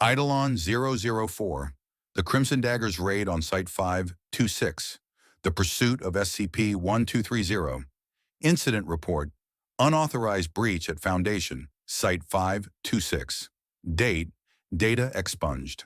Eidolon004, the Crimson Dagger's raid on Site-526, the pursuit of SCP-1230, incident report, unauthorized breach at Foundation, Site-526, date, data expunged,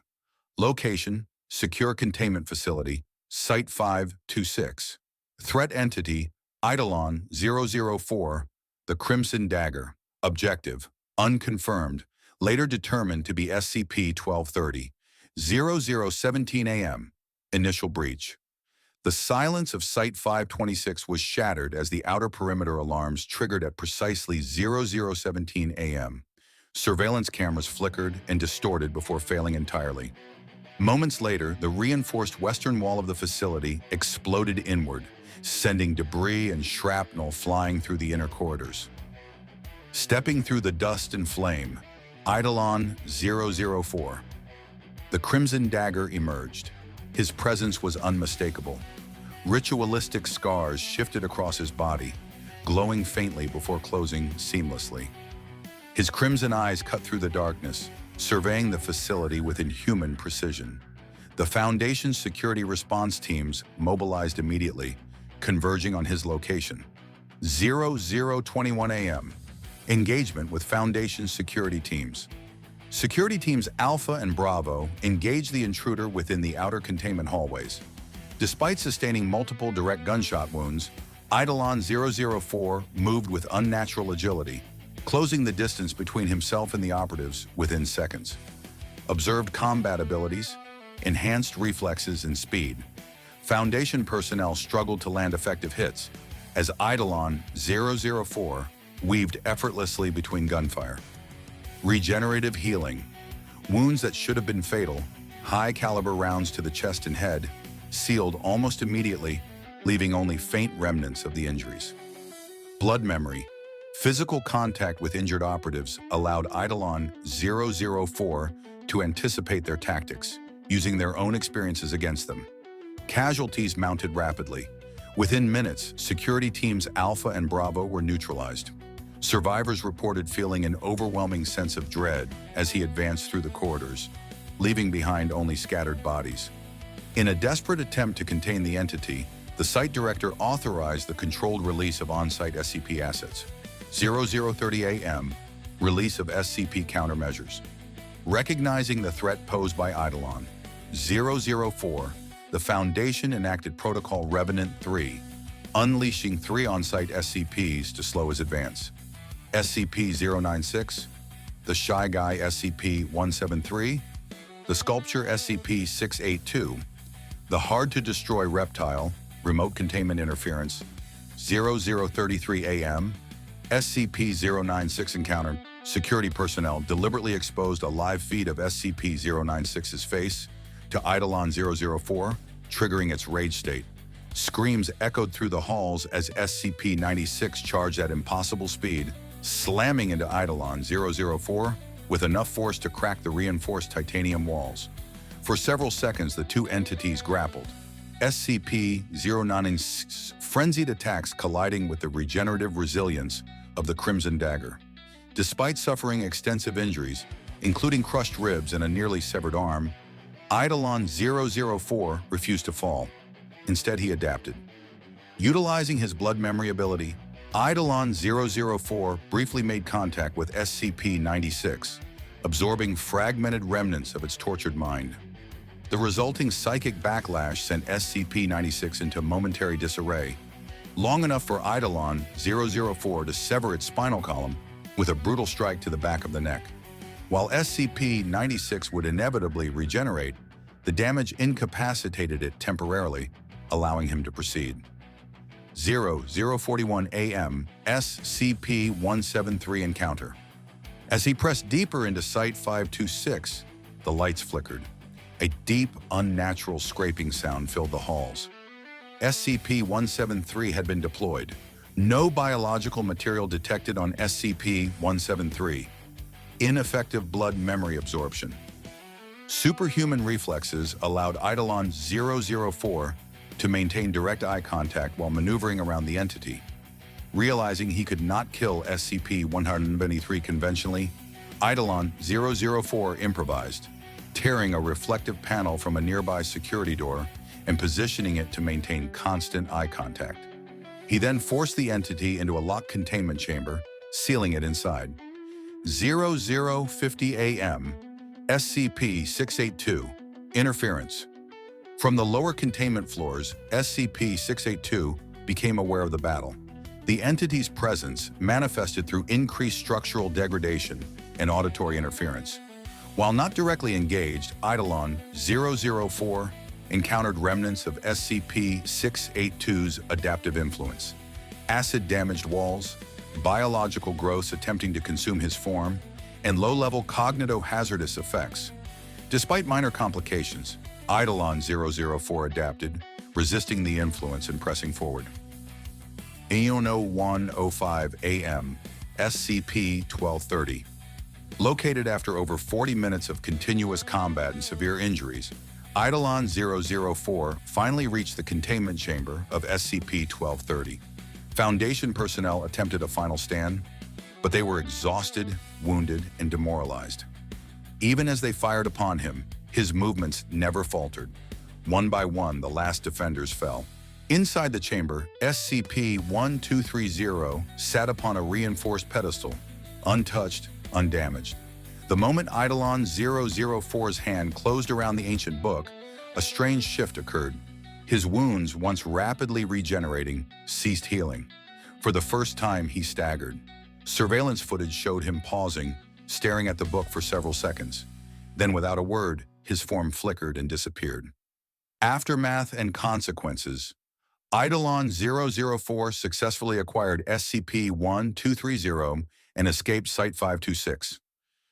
location, secure containment facility, Site-526, threat entity, Eidolon004, the Crimson Dagger, objective, unconfirmed, later determined to be SCP-1230, 0017 AM, initial breach. The silence of Site-526 was shattered as the outer perimeter alarms triggered at precisely 0017 AM. Surveillance cameras flickered and distorted before failing entirely. Moments later, the reinforced western wall of the facility exploded inward, sending debris and shrapnel flying through the inner corridors. Stepping through the dust and flame, Eidolon004. The Crimson Dagger emerged. His presence was unmistakable. Ritualistic scars shifted across his body, glowing faintly before closing seamlessly. His crimson eyes cut through the darkness, surveying the facility with inhuman precision. The Foundation's security response teams mobilized immediately, converging on his location. 0021 AM. Engagement with Foundation security teams. Security teams Alpha and Bravo engaged the intruder within the outer containment hallways. Despite sustaining multiple direct gunshot wounds, Eidolon004 moved with unnatural agility, closing the distance between himself and the operatives within seconds. Observed combat abilities, enhanced reflexes and speed. Foundation personnel struggled to land effective hits as Eidolon004 weaved effortlessly between gunfire. Regenerative healing. Wounds that should have been fatal, high-caliber rounds to the chest and head, sealed almost immediately, leaving only faint remnants of the injuries. Blood memory. Physical contact with injured operatives allowed Eidolon004 to anticipate their tactics, using their own experiences against them. Casualties mounted rapidly. Within minutes, security teams Alpha and Bravo were neutralized. Survivors reported feeling an overwhelming sense of dread as he advanced through the corridors, leaving behind only scattered bodies. In a desperate attempt to contain the entity, the site director authorized the controlled release of on-site SCP assets. 0030 AM, release of SCP countermeasures. Recognizing the threat posed by Eidolon004, the Foundation enacted Protocol Revenant 3, unleashing 3 on-site SCPs to slow his advance. SCP-096, the Shy Guy SCP-173, the Sculpture SCP-682, the Hard-to-Destroy Reptile, Remote Containment Interference, 0033 AM, SCP-096 encounter. Security personnel deliberately exposed a live feed of SCP-096's face to Eidolon004, triggering its rage state. Screams echoed through the halls as SCP-96 charged at impossible speed, slamming into Eidolon004 with enough force to crack the reinforced titanium walls. For several seconds, the two entities grappled. SCP-096's frenzied attacks colliding with the regenerative resilience of the Crimson Dagger. Despite suffering extensive injuries, including crushed ribs and a nearly severed arm, Eidolon004 refused to fall. Instead, he adapted. Utilizing his blood memory ability, Eidolon004 briefly made contact with SCP-96, absorbing fragmented remnants of its tortured mind. The resulting psychic backlash sent SCP-96 into momentary disarray, long enough for Eidolon004 to sever its spinal column with a brutal strike to the back of the neck. While SCP-96 would inevitably regenerate, the damage incapacitated it temporarily, allowing him to proceed. 0041 AM SCP-173 encounter. As he pressed deeper into Site-526, the lights flickered. A deep, unnatural scraping sound filled the halls. SCP-173 had been deployed. No biological material detected on SCP-173. Ineffective blood memory absorption. Superhuman reflexes allowed Eidolon004 to maintain direct eye contact while maneuvering around the entity. Realizing he could not kill SCP-173 conventionally, Eidolon004 improvised, tearing a reflective panel from a nearby security door and positioning it to maintain constant eye contact. He then forced the entity into a locked containment chamber, sealing it inside. 0050 AM, SCP-682, Interference. From the lower containment floors, SCP-682 became aware of the battle. The entity's presence manifested through increased structural degradation and auditory interference. While not directly engaged, Eidolon004 encountered remnants of SCP-682's adaptive influence. Acid-damaged walls, biological growths attempting to consume his form, and low-level cognito-hazardous effects. Despite minor complications, Eidolon004 adapted, resisting the influence and pressing forward. Eidolon005 AM, SCP-1230. Located after over 40 minutes of continuous combat and severe injuries, Eidolon004 finally reached the containment chamber of SCP-1230. Foundation personnel attempted a final stand, but they were exhausted, wounded, and demoralized. Even as they fired upon him, his movements never faltered. One by one, the last defenders fell. Inside the chamber, SCP-1230 sat upon a reinforced pedestal, untouched, undamaged. The moment Eidolon004's hand closed around the ancient book, a strange shift occurred. His wounds, once rapidly regenerating, ceased healing. For the first time, he staggered. Surveillance footage showed him pausing, staring at the book for several seconds. Then, without a word, his form flickered and disappeared. Aftermath and consequences. Eidolon004 successfully acquired SCP-1230 and escaped Site-526.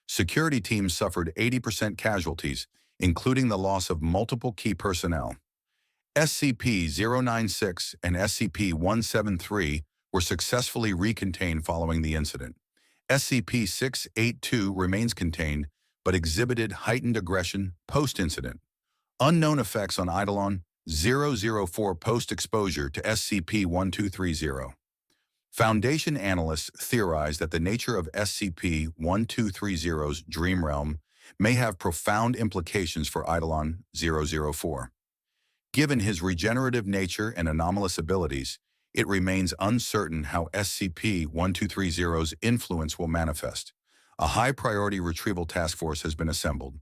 Security teams suffered 80% casualties, including the loss of multiple key personnel. SCP-096 and SCP-173 were successfully recontained following the incident. SCP-682 remains contained, but exhibited heightened aggression post-incident. Unknown effects on Eidolon004 post-exposure to SCP-1230. Foundation analysts theorize that the nature of SCP-1230's dream realm may have profound implications for Eidolon004. Given his regenerative nature and anomalous abilities, it remains uncertain how SCP-1230's influence will manifest. A high-priority retrieval task force has been assembled.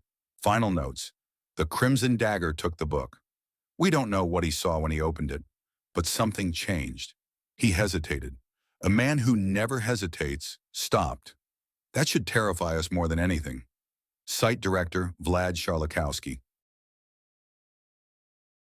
Final notes. The Crimson Dagger took the book. We don't know what he saw when he opened it, but something changed. He hesitated. A man who never hesitates stopped. That should terrify us more than anything. Site Director Vlad Sharlikowski.